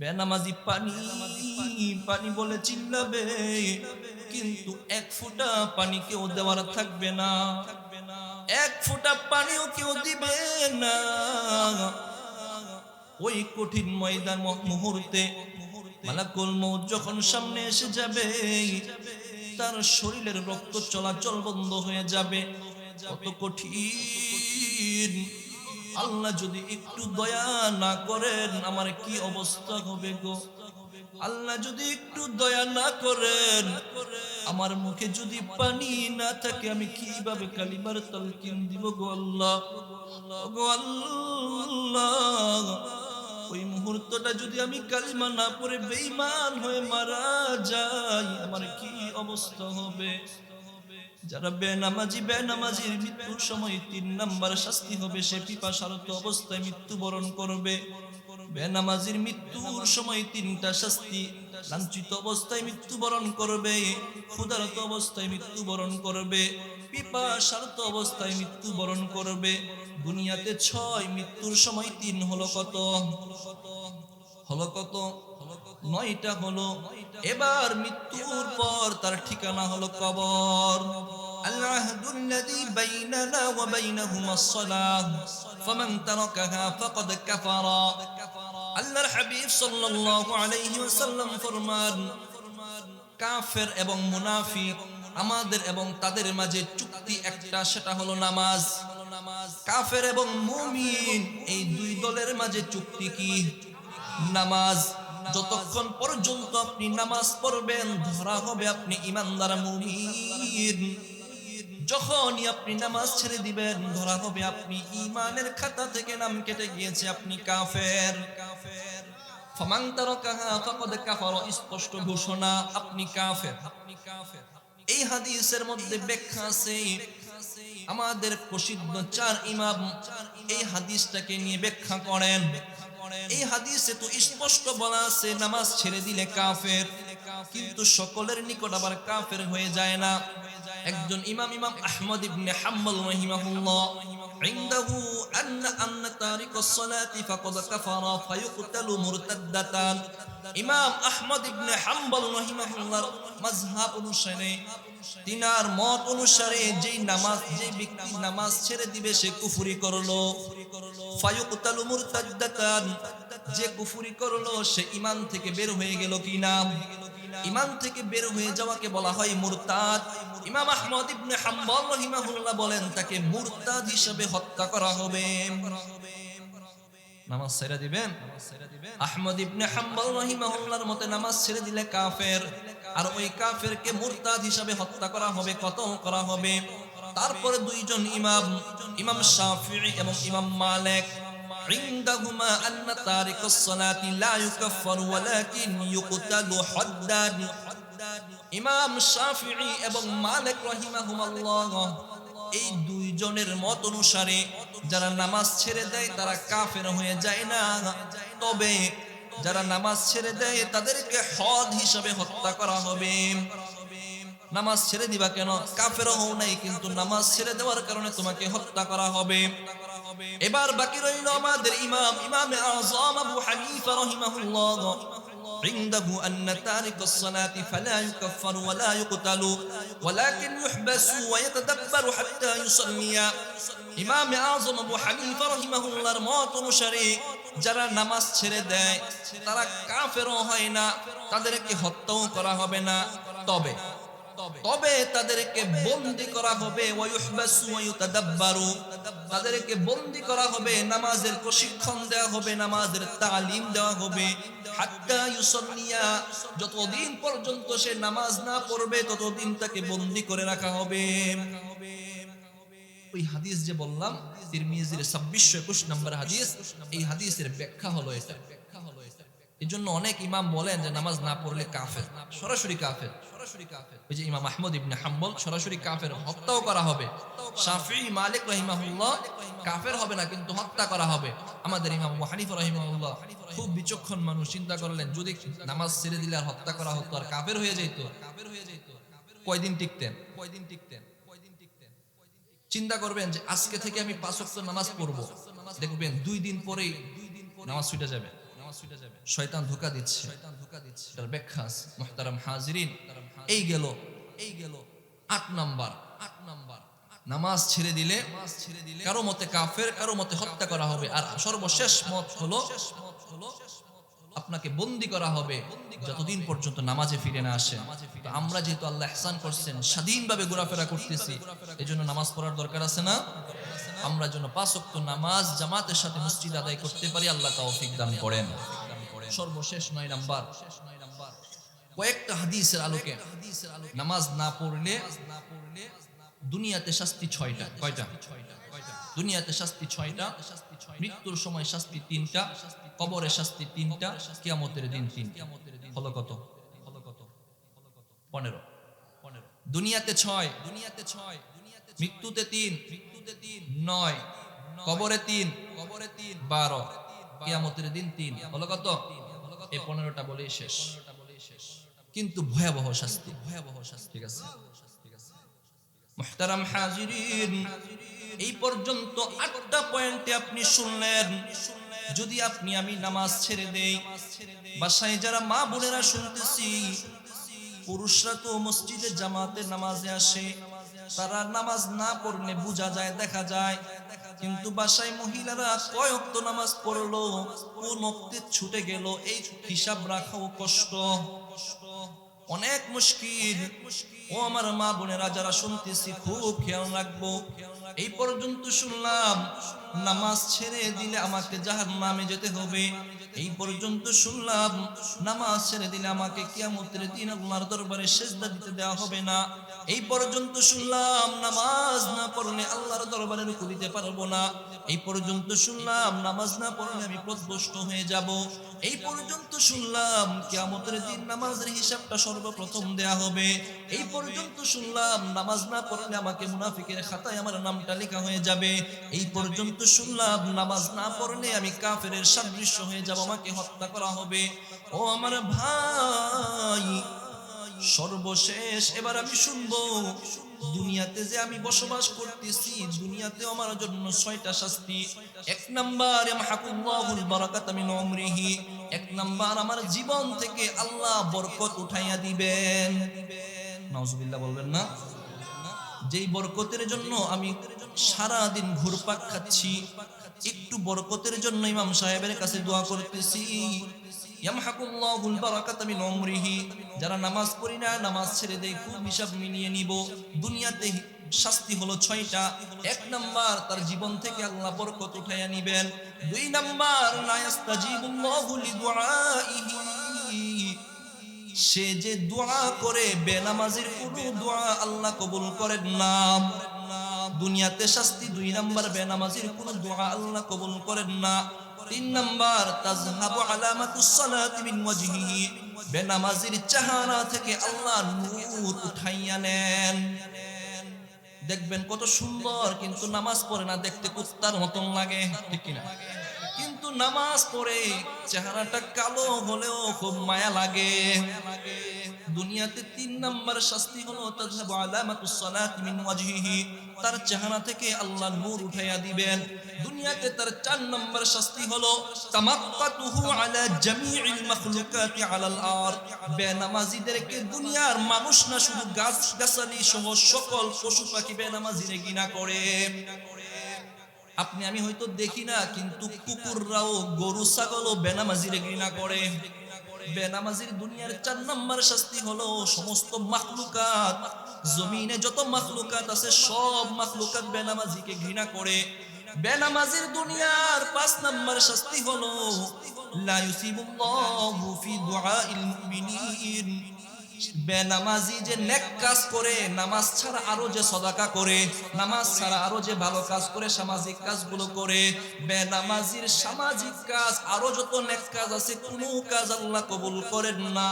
বেনামাজি পানি পানি বলে চিল্লাবে, কিন্তু এক ফোঁটা পানি কেউ দেওয়ার থাকবে না, এক ফোঁটা পানিও কেউ দিবে না। ওই কঠিন ময়দান মুহূর্তে মালাকুল মউত যখন সামনে এসে যাবে, তার শরীরের রক্ত চলাচল বন্ধ হয়ে যাবে। কত কঠিন! আল্লাহ যদি একটু দয়া না করেন আমার কি অবস্থা হবে গো। আল্লাহ যদি একটু দয়া না করেন, আমার মুখে যদি পানি না থাকে, আমি কিভাবে কালিমার তালকিন দিব গো আল্লাহ। গো আল্লাহ, ওই মুহূর্তটা যদি আমি কালিমা না পড়ে বেঈমান হয়ে মারা যাই, আমার কি অবস্থা হবে। যারা বেনামাজির মৃত্যুর সময় 3 নাম্বার শাস্তি হবে, সে পিপাসারত অবস্থায় মৃত্যুবরণ করবে। বেনামাজির মৃত্যুর সময় 3টা শাস্তি: লাঞ্ছিত অবস্থায় মৃত্যুবরণ করবে, ক্ষুধারত অবস্থায় মৃত্যুবরণ করবে, পিপাসারত অবস্থায় মৃত্যুবরণ করবে। দুনিয়াতে 6, মৃত্যুর সময় 3 হলো কত? হলো কত? 9টা হলো। এবার মৃত্যুর পর তার ঠিকানা হলো কবর। আল-আহদুল্লাযী বাইনানা ওয়া বাইনাহুমাস সালাহ ফামান তারাকাহা ফাকাদ কাফারা। আল্লাহর হাবিব সাল্লাল্লাহু আলাইহি ওয়াসাল্লাম ফরমান, কাফের এবং মুনাফিক, আমাদের এবং তাদের মাঝে চুক্তি একটা, সেটা হলো নামাজ। কাফের এবং মুমিন এই দুই দলের মাঝে চুক্তি কি? নামাজ। যতক্ষণ পর্যন্ত আপনি নামাজ পড়বেন, ধরা হবে আপনি ঈমানদার মুমিন। যখনই আপনি নামাজ ছেড়ে দিবেন, ধরা হবে আপনি ঈমানের খাতা থেকে নাম কেটে গিয়েছে, আপনি কাফের। ফামান তারাকাহা ফাকাদ কাফারা, স্পষ্ট ঘোষণা, আপনি কাফের। এই হাদিসের মধ্যে ব্যাখ্যা আছে। আমাদের প্রসিদ্ধ 4 ইমাম এই হাদিসটাকে নিয়ে ব্যাখ্যা করেন। এই হাদিসে তো স্পষ্ট বলা আছে নামাজ ছেড়ে দিলে কাফের, কিন্তু সকলের নিকট আবার কাফের হয়ে যায় না। একজন ইমাম আহমদ ইবনে হাম্বল রাহিমাহুল্লাহ عنده أن تارك الصلاة فقد كفر فيقتل مرتدة। ইমাম আহমদ ইবনে হাম্বল রাহিমাহুল্লাহর মাযহাব অনুসারে, তিনার মত অনুসারে, যে ব্যক্তি নামাজ ছেড়ে দিবে সে কুফরি করলো। ফায়ুকতালু মুরতাদ্দাতান, যে কুফরি করলো সে ঈমান থেকে বের হয়ে গেল কিনা? ঈমান থেকে বের হয়ে যাওয়াকে বলা হয় মুরতাদ। ইমাম আহমদ ইবনে হাম্বল রাহিমাহুল্লাহ বলেন তাকে মুরতাদ হিসেবে হত্যা করা হবে। নামাজ ছেড়ে দিবেন, আহমদ ইবনে হাম্বল রাহিমাহুল্লাহর মতে নামাজ ছেড়ে দিলে কাফের, আর ওই কাফেরকে মুরতাদ হিসেবে হত্যা করা হবে, কতল করা হবে। তারপরে দুইজন ইমাম শাফিঈ এবং ইমাম মালিক عندهما أن تارك الصلاة لا يكفر ولكن يقتل حدا। ইমাম শাফিঈ এবং মালিক রাহিমাহুমাল্লাহ এই দুইজনের মত অনুসারে যারা নামাজ ছেড়ে দেয় তারা কাফের হয়ে যায় না, তবে যারা নামাজ ছেড়ে দেয় তাদেরকে হদ হিসাবে হত্যা করা হবে। নামাজ ছেড়ে দিবা কেন? কাফের হও নাই, কিন্তু নামাজ ছেড়ে দেওয়ার কারণে তোমাকে হত্যা করা হবে। এবার বাকি রইল আমাদের ইমাম আযম আবু হানিফা রাহিমাহুল্লাহ عنده أن تارك الصلاة فلا يكفر ولا يقتل ولكن يحبس ويتدبر حتى يصلي। ইমাম আযম আবু হানিফা রাহিমাহুল্লাহর মত অনুসারে যারা নামাজ ছেড়ে দেয় তারা কাফেরও হয় না, তাদেরকে হত্যাও করা হবে না, তবে তাদেরকে বন্দী করা হবে। ওয়ায়ুহবাসু ওয়ায়ুতাদাব্বারু, তাদেরকে বন্দী করা হবে, নামাজের প্রশিক্ষণ দেওয়া হবে, নামাজের তালিম দেওয়া হবে। হাত্তা ইউসাল্লিয়া, যতদিন পর্যন্ত সে নামাজ না পড়বে ততদিন তাকে বন্দী করে রাখা হবে। ওই হাদিস যে বললাম তিরমিজির 2621 নম্বর হাদিস, এই হাদিসের ব্যাখ্যা হলো এটা। এজন্য অনেক ইমাম বলেন যে নামাজ না পড়লে কাফের, সরাসরি কাফের। ওই যে ইমাম আহমদ ইবনে হাম্বল সরাসরি কাফের, হত্যাও করা হবে। শাফিঈ মালিক রাহিমাহুল্লাহ কাফের হবে না, কিন্তু হত্যা করা হবে। আমাদের ইমাম আবু হানিফা রাহিমাহুল্লাহ খুব বিচক্ষণ মানুষ, চিন্তা করলেন যদি নামাজ ছেড়ে দিলে আর হত্যা করা হতো আর কাফের হয়ে যেত, কয়দিন টিকতেন? চিন্তা করবেন যে আজকে থেকে আমি 5 ওয়াক্ত নামাজ পড়বো, দেখবেন 2 দিন পরেই নামাজ ছুটে যাবে। শয়তান ধোঁকা দিচ্ছে, এটার ব্যাখ্যা আছে মুহতারাম হাজিরিন। এই গেল 8 নাম্বার। নামাজ ছেড়ে দিলে কারো মতে কাফের, কারো মতে হত্যা করা হবে, আর সর্বশেষ মত হলো আপনাকে বন্দী করা হবে যতদিন পর্যন্ত নামাজে ফিরে না আসে। তো আমরা যেহেতু আল্লাহ ইহসান করছেন, স্বাধীনভাবে ঘোরাফেরা করতেছি, এজন্য নামাজ পড়ার দরকার আছে না? আমরা যেন 5 ওয়াক্ত নামাজ জামাতের সাথে মসজিদে আদায় করতে পারি, আল্লাহ তৌফিক দান করেন। সর্বশেষ 9 নাম্বার, কয়েকটা হাদিসের আলোকে নামাজ না পড়লে দুনিয়াতে শাস্তি 6টা। কয়টা? দুনিয়াতে শাস্তি 6টা, মৃত্যুর সময় শাস্তি 3টা, কবরে শাস্তি 3টা, কিয়ামতের দিন 3টা। হলো কত? 15। দুনিয়াতে 6, মৃত্যুতে 3, 9, কবরে 3, 12, কিয়ামতের দিন 3। হলো কত? এই 15টা বলেই শেষ। কিন্তু ভয়াবহ শাস্তি। ঠিক আছে মুহতারাম হাজিরিন, এই পর্যন্ত 8টা পয়েন্টে আপনি শুনলেন। যদি আমি নামাজ ছেড়ে দেই, বাসায় যারা মা বোনেরা শুনতেছি, পুরুষরা তো মসজিদে জামাতে নামাজে আসে, তারা নামাজ না পড়লে বোঝা যায়, দেখা যায়, কিন্তু বাসায় মহিলারা কয় ওয়াক্ত নামাজ পড়লো, কোন ওয়াক্তে ছুটে গেল, এই হিসাব রাখাও কষ্ট, অনেক মুশকিল। ও আমার মা বোনেরা যারা শুনতেছি, খুব খেয়াল রাখবো। এই পর্যন্ত শুনলাম নামাজ ছেড়ে দিলে আমাকে জাহান্নামে যেতে হবে। এই পর্যন্ত শুনলাম নামাজ ছেড়ে দিলে আমাকে কিয়ামতের দিন আল্লাহর দরবারে সিজদা দিতে দেওয়া হবে না। এই পর্যন্ত শুনলাম নামাজ না পড়লে আল্লাহর দরবারে রুকু দিতে পারবো না। এই পর্যন্ত শুনলাম নামাজ না পড়লে আমি পথভ্রষ্ট হয়ে যাব। এই পর্যন্ত শুনলাম কিয়ামতের দিন নামাজের হিসাবটা সর্বপ্রথম দেয়া হবে। এই পর্যন্ত শুনলাম নামাজ না পড়লে আমাকে মুনাফিকের খাতায় আমার নামটা লেখা হয়ে যাবে। এই পর্যন্ত শুনলাম নামাজ না পড়লে আমি কাফেরের সাদৃশ্য হয়ে যাব, আমাকে হত্যা করা হবে। ও আমার ভাই, সর্বশেষ এবার আমি শুনবো, দুনিয়াতে যে আমি বসবাস করতেছি, দুনিয়াতে আমার জন্য 6টা শাস্তি। 1 নাম্বার, ইয়ামহাকুল্লাহুল বারাকাতা মিন উমরিহি, 1 নাম্বার আমার জীবন থেকে আল্লাহ বরকত উঠাইয়া দিবেন। নাউজুবিল্লাহ বলবেন না? যেই বরকতের জন্য আমি সারা দিন ঘুরপাক খাচ্ছি, একটু বরকতের জন্য ইমাম সাহেবের কাছে দোয়া করতেছি। ইয়ামহাকুল্লাহুল বারাকাতা মিন উমরিহি, যারা নামাজ পড়ি না, নামাজ ছেড়ে দেই, খুব হিসাব মিলিয়ে নিব। দুনিয়াতে শাস্তি হলো 6টা। 1 নাম্বার, তার জীবন থেকে আল্লাহ বরকত উঠাইয়া নিবেন। 2 নাম্বার, লা ইস্তাজিবুল্লাহু লিদুআইহি, সে যে দোয়া করে বেনামাজির কোনো দোয়া আল্লাহ কবুল করেন না। দুনিয়াতে শাস্তি 2 নাম্বার, বেনামাজির কোনো দোয়া আল্লাহ কবুল করেন না। 3 নাম্বার, তাযহাবু আলামাতুস সালাতি মিন ওয়াজহিহি, বেনামাজির চেহারা থেকে আল্লাহ নূর উঠাইয়া নেন। দেখবেন কত সুন্দর, কিন্তু নামাজ পড়ে না, দেখতে কুত্তার মতন লাগে, ঠিক কিনা? কিন্তু নামাজ পড়ে চেহারাটা কালো হলেও খুব মায়া লাগে। দুনিয়াতে 3 নাম্বার শাস্তি হলো তাযহাবু আলামাতুস সালাতি মিন ওয়াজহিহি, তার চেহারা থেকে আল্লাহ নূর উঠাইয়া দিবেন। দুনিয়াতে তার 4 নাম্বার শাস্তি হলো তামাক্কাতুহু আলা জামিইল মাখলুকাতি আলাল আরদ, বেনামাজিদেরকে দুনিয়ার মানুষ না, শুধু গাছ গাছালি সহ সকল পশু পাখি বেনামাজিরে ঘৃণা করে। আমি হয়তো দেখি না, কিন্তু কুকুররাও, গরু ছাগলও বেনামাজিরে ঘৃণা করে। বেনামাজির দুনিয়ার 4 নাম্বার শাস্তি হলো সমস্ত মাখলুকাত, জমিনে যত মাখলুকাত আছে সব মাখলুকাত বেনামাজিকে ঘৃণা করে। বেনামাজির দুনিয়ার 5 নাম্বার শাস্তি হলো লা ইউসিবুল্লাহু ফি দুআইল মুমিনিন, বেনামাজি যে নেক কাজ করে, নামাজ ছাড়া আরো যে সাদাকা করে, নামাজ ছাড়া আরো যে ভালো কাজ করে, সামাজিক কাজগুলো করে, বেনামাজির সামাজিক কাজ আরো যত নেক কাজ আছে, কোনো কাজ আল্লাহ কবুল করেন না।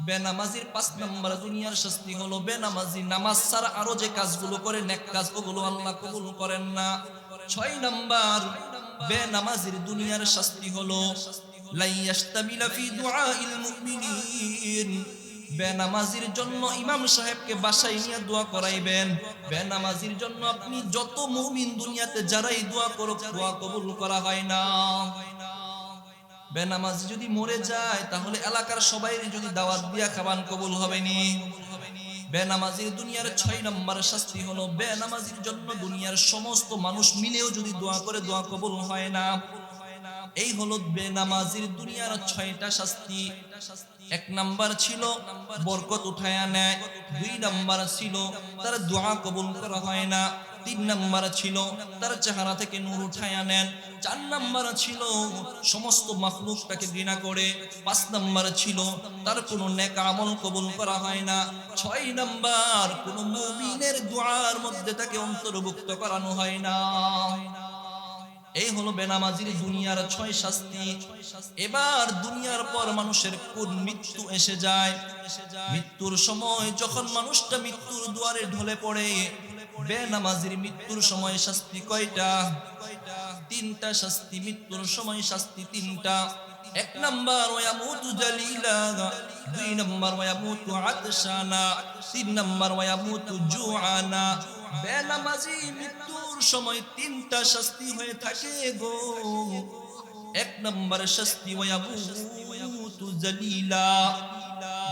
বেনামাজির 5 নাম্বার দুনিয়ার শাস্তি হলো বেনামাজি নামাজ ছাড়া আরো যে কাজগুলো করে, নেক কাজ, ওগুলো আল্লাহ কবুল করেন না। 6 নাম্বার, বেনামাজির দুনিয়ার শাস্তি হলো লা ইয়াশতামিলা ফি দুআইল মুমিনিন, বেনামাজির জন্য ইমাম সাহেবকে বাসায় নিয়ে দোয়া করাইবেন। বেনামাজির জন্য আপনি যত মুমিন দুনিয়াতে যারাই দোয়া করুক, দোয়া কবুল করা হয় না। বেনামাজি যদি মরে যায় তাহলে এলাকার সবাই যদি দাওয়াত দিয়া খাবান কবুল হবে নি। বেনামাজির দুনিয়ার 6 নম্বর শাস্তি হলো বেনামাজির জন্য দুনিয়ার সমস্ত মানুষ মিলেও যদি দোয়া করে দোয়া কবুল হয় না। এই হলো বেনামাজির দুনিয়ার 6টা শাস্তি। 1 নাম্বার ছিল বরকত উঠায়া নেয়, 2 নাম্বার ছিল তার দোয়া কবুল করা হয় না, 3 নাম্বার ছিল তার চেহারা থেকে নূর উঠায়া নেন, 4 নাম্বার ছিল সমস্ত মাখলুকটাকে ঘৃণা করে, 5 নাম্বার ছিল তার কোনো নেক আমল কবুল করা হয় না, 6 নাম্বার কোনো মুমিনের দোয়ার মধ্যে তাকে অন্তর্ভুক্ত করানো হয় না। এই হলো বেনামাজির দুনিয়ার 6 শাস্তি। এবার দুনিয়ার পর মানুষের কোন মৃত্যু এসে যায়, মৃত্যুর সময় যখন মানুষটা মৃত্যুর দুয়ারে ঢলে পড়ে, বেনামাজির মৃত্যুর সময় শাস্তি কয়টা? 3টা শাস্তি। মৃত্যুর সময় শাস্তি 3টা। 1 নাম্বার ওয়ায়ামুতু জালিলা, 2 নাম্বার ওয়ায়ামুতু আতশানা, 3 নাম্বার ওয়ায়ামুতু জুআনা। বেনামাজি মৃত্যুর সময় 3টা শাস্তি হয়ে থাকে গো। 1 নাম্বার শাস্তি ওয়ায়ামুতু জালিলা,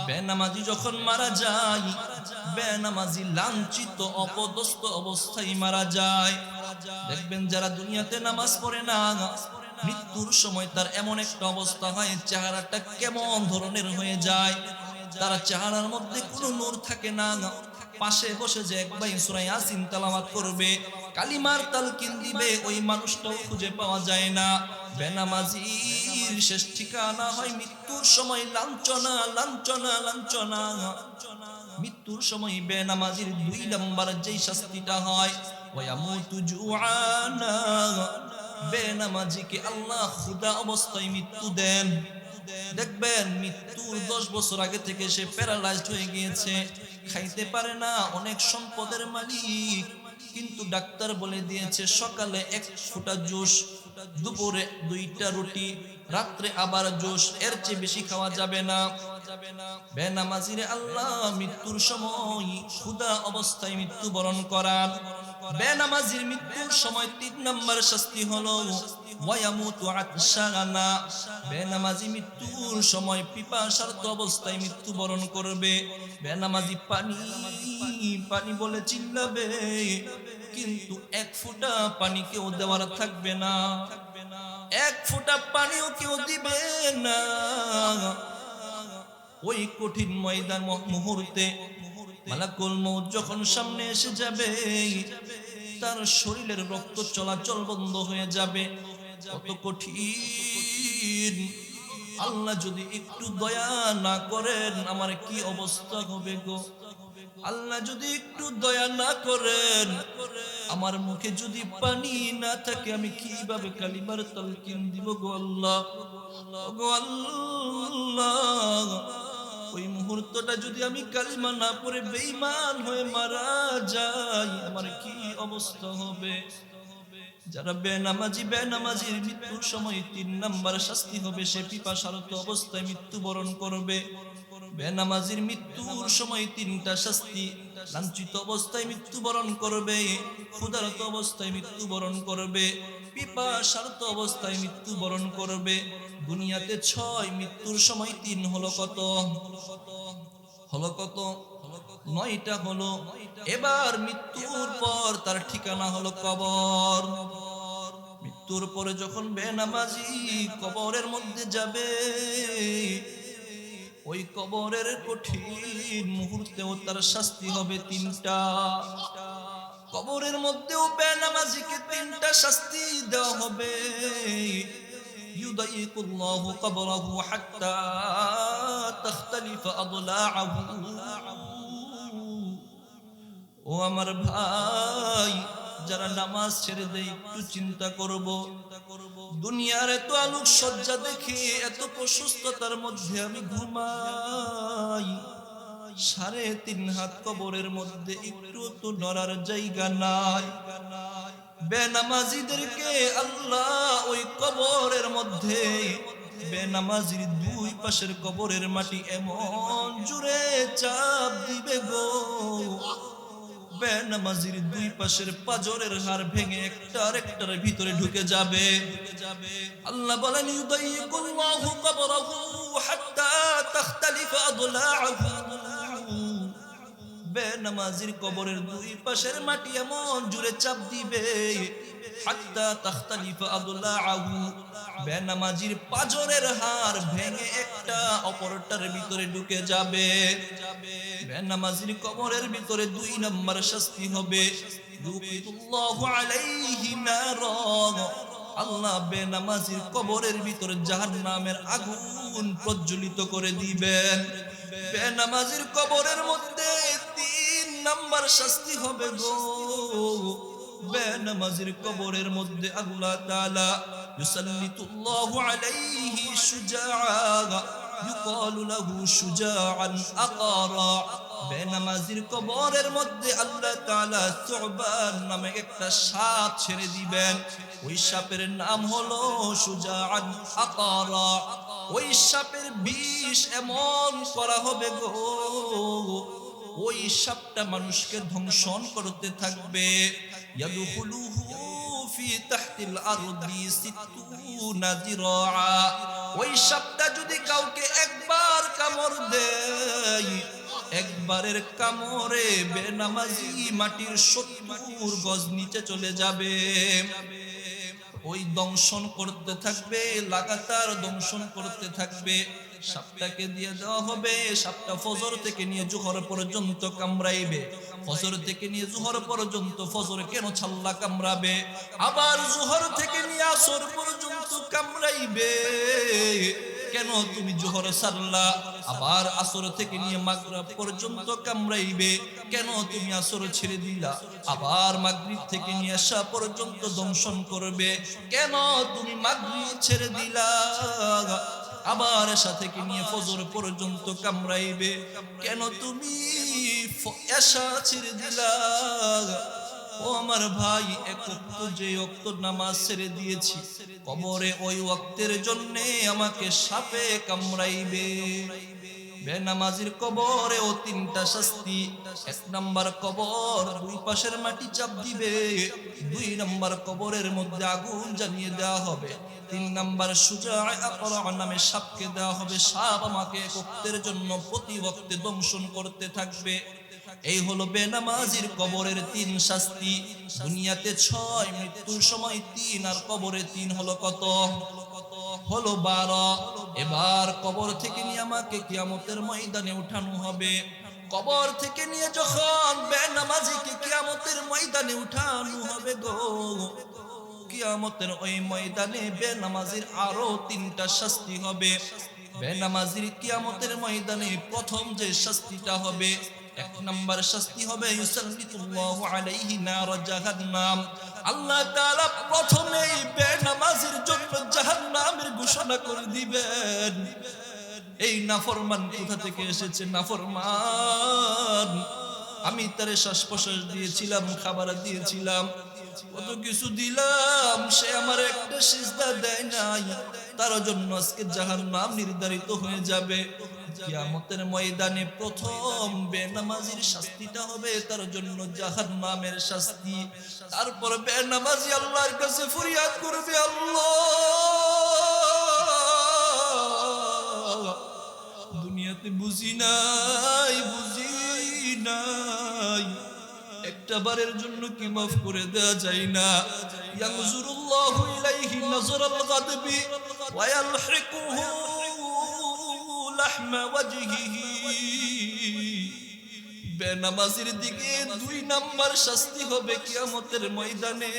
বেনামাজি যখন মারা যায়, বেনামাজি লাঞ্ছিত অপদস্থ অবস্থায় মারা যায়। দেখবেন যারা দুনিয়াতে নামাজ পড়ে না, মৃত্যুর সময় তার এমন একটা অবস্থা হয়, চেহারাটা কেমন ধরনের হয়ে যায়, তার চেহারার মধ্যে কোনো নূর থাকে না। পাশে বসে যে এক ভাই সূরা ইয়াসিন তেলাওয়াত করবে, কালিমার তালকিন দিবে, ওই মানুষটাও খুঁজে পাওয়া যায় না। বেনামাজির শেষ ঠিকানা হয় মৃত্যুর সময় লাঞ্ছনা, লাঞ্ছনা, লাঞ্ছনা। মৃত্যুর সময় বেনামাজির 2 নাম্বার যেই শাস্তিটা হয় ওয়ায়ামুতু জুআনা, বেনামাজিকে আল্লাহ ক্ষুধা অবস্থায় মৃত্যু দেন। দেখবেন মৃত্যুর 10 বছর আগে থেকে সে প্যারালাইজড হয়ে গিয়েছে, খাইতে পারে না, অনেক সম্পদের মালিক, কিন্তু ডাক্তার বলে দিয়েছে সকালে 1 ফোঁটা জুস, দুপুরে 2টা রুটি, রাত্রে আবার জুস, এর চেয়ে বেশি খাওয়া যাবে না। বেনামাজিরে আল্লাহ মৃত্যুর সময় ক্ষুধা অবস্থায় মৃত্যুবরণ করান। বেনামাজির মৃত্যুর সময় 3 নম্বর শাস্তি হলো ওয়ায়ামুতু আতশানা, বেনামাজি মৃত্যুর সময় পিপাসার্ত অবস্থায় মৃত্যুবরণ করবে। বেনামাজি পানি পানি বলে চিল্লাবে, কিন্তু 1 ফোঁটা পানি কেউ দেওয়ার থাকবে না, 1 ফোঁটা পানিও কেউ দিবে না। ওই কঠিন ময়দান মুহূর্তে মালাকুল মউত যখন সামনে এসে যাবে, তার শরীরের রক্ত চলাচল বন্ধ হয়ে যাবে। কত কঠিন! আল্লাহ যদি একটু দয়া না করেন আমার কি অবস্থা হবে গো। আল্লাহ যদি একটু দয়া না করেন, আমার মুখে যদি পানি না থাকে, আমি কিভাবে কালিমার তালকিন দিব গো আল্লাহ, গো আল্লাহ। ওই মুহূর্তটা যদি আমি কালিমা না পড়ে বেঈমান হয়ে মারা যাই, আমার কি অবস্থা হবে। যারা বেনামাজির মৃত্যুর সময় 3 নাম্বার শাস্তি হবে, সে পিপাসারত অবস্থায় মৃত্যুবরণ করবে। বেনামাজির মৃত্যুর সময় 3টা শাস্তি, লাঞ্ছিত অবস্থায় মৃত্যুবরণ করবে, ক্ষুধারত অবস্থায় মৃত্যুবরণ করবে, পিপাসারত অবস্থায় মৃত্যুবরণ করবে। দুনিয়াতে 6, মৃত্যুর সময় 3 হলো কত? হলো কত? 9টা হলো। এবার মৃত্যুর পর তার ঠিকানা হলো কবর। মৃত্যুর পরে যখন বেনামাজি কবরের মধ্যে যাবে, ওই কবরের কঠিন মুহূর্তেও তার শাস্তি হবে 3টা। কবরের মধ্যেও বেনামাজিকে 3টা শাস্তি দেওয়া হবে। ইউদাইকুল্লাহু কবরাহু হাত্তা তাখতালিফা আদলাআহু। ও আমার ভাই, যারা নামাজ ছেড়ে দেয় একটু চিন্তা করব। দুনিয়ার এত আলোক সজ্জা দেখে, এত প্রশস্ততার মধ্যে আমি ঘুমাই, 3.5 হাত কবরের মধ্যে একটু তো নড়ার জায়গা নাই। বেনামাজিদেরকে আল্লাহ ওই কবরের মধ্যে, বেনামাজির 2 পাশের কবরের মাটি এমন জোরে চাপ দিবে গো, বেনামাজির দুই পাশের পাঁজরের হাড় ভেঙে একটার একটার ভিতরে ঢুকে যাবে। আল্লাহ বলেন ইউদাইকুল্লাহু কবরাহু হাত্তা তাখতালিফা আদলাউহু। বেনামাজির কবরের দুই পাশের মাটি এমন জোরে চাপ দিবে হাত্তা তাখতালিফা আদলাউহু, বেনামাজির পাঁজরের হাড় ভেঙে একটা অপরটার ভিতরে ঢুকে যাবে। বেনামাজির কবরের ভিতরে দুই নম্বর শাস্তি হবে ইউকিদুল্লাহু আলাইহি নারা। আল্লাহ বেনামাজির কবরের ভিতরে জাহান্নামের আগুন প্রজ্বলিত করে দিবেন। বেনামাজির কবরের মধ্যে তিন নাম্বার শাস্তি হবে গো। বেনামাজির কবরের মধ্যে আল্লাহ তাআলা ইউসাল্লিতুল্লাহু আলাইহি শুজাআ ইউকালু লাহু শুজাআন আকারা। বেনামাজির কবরের মধ্যে আল্লাহ তাআলা সুবহান নামে একটা সাপ ছেড়ে দিবেন। ওই সাপের নাম হলো শুজাআন আকারা। ওই সাপের বিষ এমন করা হবে গো, ওই সাপটা মানুষকে ধ্বংসন করতে থাকবে। ইয়াদখুলুহু ফি তাহতিল আরদি সিত্তুনা যিরাআ। ওই সাপটা যদি কাউকে একবার কামড় দেয়, একবারের কামড়ে বেনামাজি মাটির 70 গজ নিচে চলে যাবে। ওই দংশন করতে থাকবে, লাগাতার দংশন করতে থাকবে। সাপটাকে দিয়ে দেওয়া হবে, সাপটা ফজর থেকে নিয়ে জোহর পর্যন্ত কামড়াইবে। ফজর থেকে নিয়ে জোহর পর্যন্ত, ফজর কেন ছাল্লা কামড়াবে, আবার জোহর থেকে নিয়ে আসর পর্যন্ত কামড়াইবে। কেন তুমি জোহর সারলা, আবার আসর থেকে নিয়ে মাগরিব পর্যন্ত কামড়াইবে। কেন তুমি আসর ছেড়ে দিলা, আবার মাগরিব থেকে নিয়ে এশা পর্যন্ত দংশন করবে। কেন তুমি মাগরিব ছেড়ে দিলা, আবার এশা থেকে নিয়ে ফজর পর্যন্ত কামড়াইবে। কেন তুমি এশা ছেড়ে দিলা। ও আমার ভাই, এক ওয়াক্ত যে ওয়াক্ত নামাজ ছেড়ে দিয়েছি, কবরে ওই ওয়াক্তের জন্য আমাকে সাপে কামড়াইবে। বেনামাজির কবরে ও তিনটা শাস্তি। এক নাম্বার কবর দুই পাশের মাটি চাপ দিবে, দুই নাম্বার কবরের মধ্যে আগুন জ্বালিয়ে দেওয়া হবে, তিন নাম্বার শুজাআ আকরা নামে সাপকে দেওয়া হবে। সাপ আমাকে এক ওয়াক্তের জন্য প্রতি ওয়াক্তে দংশন করতে থাকবে। এই হলো বেনামাজির কবরের তিন শাস্তি। দুনিয়াতে 6, মৃত্যুর সময় 3, আর কবরে 3 হলো কত? হলো 12। এবার কবর থেকে নিয়ে আমাকে কিয়ামতের ময়দানে উঠানো হবে। কবর থেকে নিয়ে যখন বেনামাজিকে কিয়ামতের ময়দানে উঠানো হবে গো, কিয়ামতের ওই ময়দানে বেনামাজির আরো 3টা শাস্তি হবে। বেনামাজির কিয়ামতের ময়দানে প্রথম যে শাস্তিটা হবে, এক নাম্বার শাস্তি হবে ইউসাল্লিতুল্লাহু আলাইহি নারা জাহান্নাম। আল্লাহ তাআলা প্রথমেই বেনামাজির জন্য জাহান্নামের ঘোষণা করে দিবেন। এই নাফরমান কোথা থেকে এসেছে? নাফরমান, আমি তারে শ্বাস প্রশ্বাস দিয়েছিলাম, খাবার দিয়েছিলাম, কত কিছু দিলাম, সে আমার একটা সিজদা দেয় নাই, তার জন্য আজকে জাহান্নাম নির্ধারিত হয়ে যাবে। কিয়ামতের ময়দানে প্রথম বেনামাজির শাস্তিটা হবে তার জন্য জাহান্নামের শাস্তি। তারপর বেনামাজি আল্লাহর কাছে ফরিয়াদ করবে, আল্লাহ দুনিয়াতে বুঝি নাই, একটা বারের জন্য কি মাফ করে দেওয়া যায় না? ইয়ানজুরুল্লাহু ইলাইহি নাজরাল গাদবি ওয়া ইয়ালহিকুহু লাহমা ওয়াজহিহি। বেনামাজির দিকে 2 নাম্বার শাস্তি হবে কিয়ামতের ময়দানে।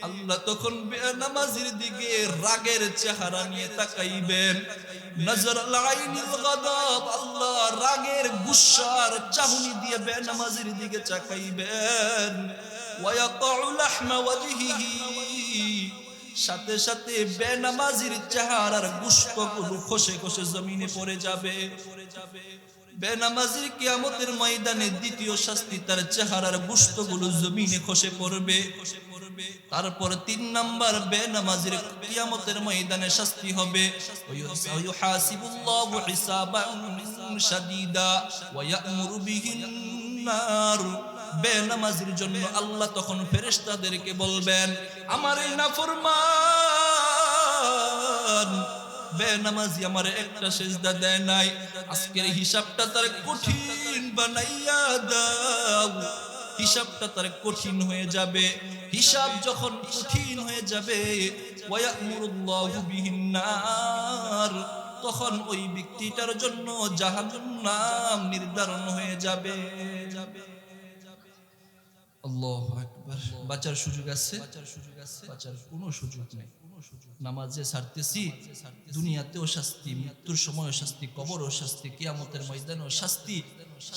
আল্লাহ তখন বেনামাজির দিকে রাগের চেহারা নিয়ে তাকাইবেন। নজরাল আইনিল গাদাব, আল্লাহ রাগের গুসার চাহনি দিয়ে বেনামাজির দিকে তাকাইবেন। ওয়া ইয়াকাউ লাহমা ওয়াজহিহি, সাথে সাথে বেনামাজির চেহারার গোশতগুলো খসে খসে জমিনে পড়ে যাবে। বেনামাজির কিয়ামতের ময়দানে দ্বিতীয় শাস্তি, তার চেহারার গোশতগুলো জমিনে খসে পড়বে। তারপর 3 নাম্বার বেনামাজির কিয়ামতের ময়দানে শাস্তি হবে ইউহাসিবুল্লাহু হিসাবান শাদীদা ওয়া ইয়া'মুরু বিহিন নার। বেনামাজির জন্য আল্লাহ তখন ফেরেশতাদেরকে বলবেন, আমার এই নাফরমান বেনামাজি আমার একটা সিজদা দেয় নাই, আজকের হিসাবটা তার কঠিন বানাইয়া দাও। হিসাবটা তার কঠিন হয়ে যাবে। হিসাব যখন কঠিন হয়ে যাবে, ওয়ায়ামুরুল্লাহু বিহিন নার, তখন ওই ব্যক্তিটার জন্য জাহান্নাম নির্ধারণ হয়ে যাবে। আল্লাহু আকবার। বাঁচার সুযোগ আছে? বাঁচার কোনো সুযোগ নেই। নামাজে ছাড়তেছি, দুনিয়াতেও শাস্তি, মৃত্যুর সময়ও শাস্তি, কবরও শাস্তি, কিয়ামতের ময়দানেও শাস্তি।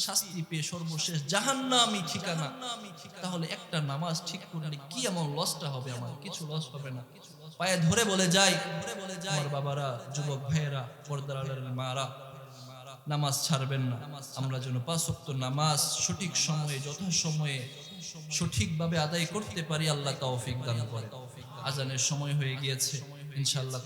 শাস্তি পেয়ে সর্বশেষ জাহান্নামই ঠিকানা। তাহলে একটা নামাজ ঠিক করলে কি এমন লসটা হবে? আমার কিছু লস হবে না। পায়ে ধরে বলে যাই আমার বাবারা, যুবক ভাইয়েরা, পর্দার আড়ালের মারা, নামাজ ছাড়বেন না। আমরা যেন 5 ওয়াক্ত নামাজ সঠিক সময়ে, যথাসময়ে, সঠিকভাবে আদায় করতে পারি। আল্লাহ তৌফিক দান করে। আজানের সময় হয়ে গিয়েছে, ইনশাআল্লাহ।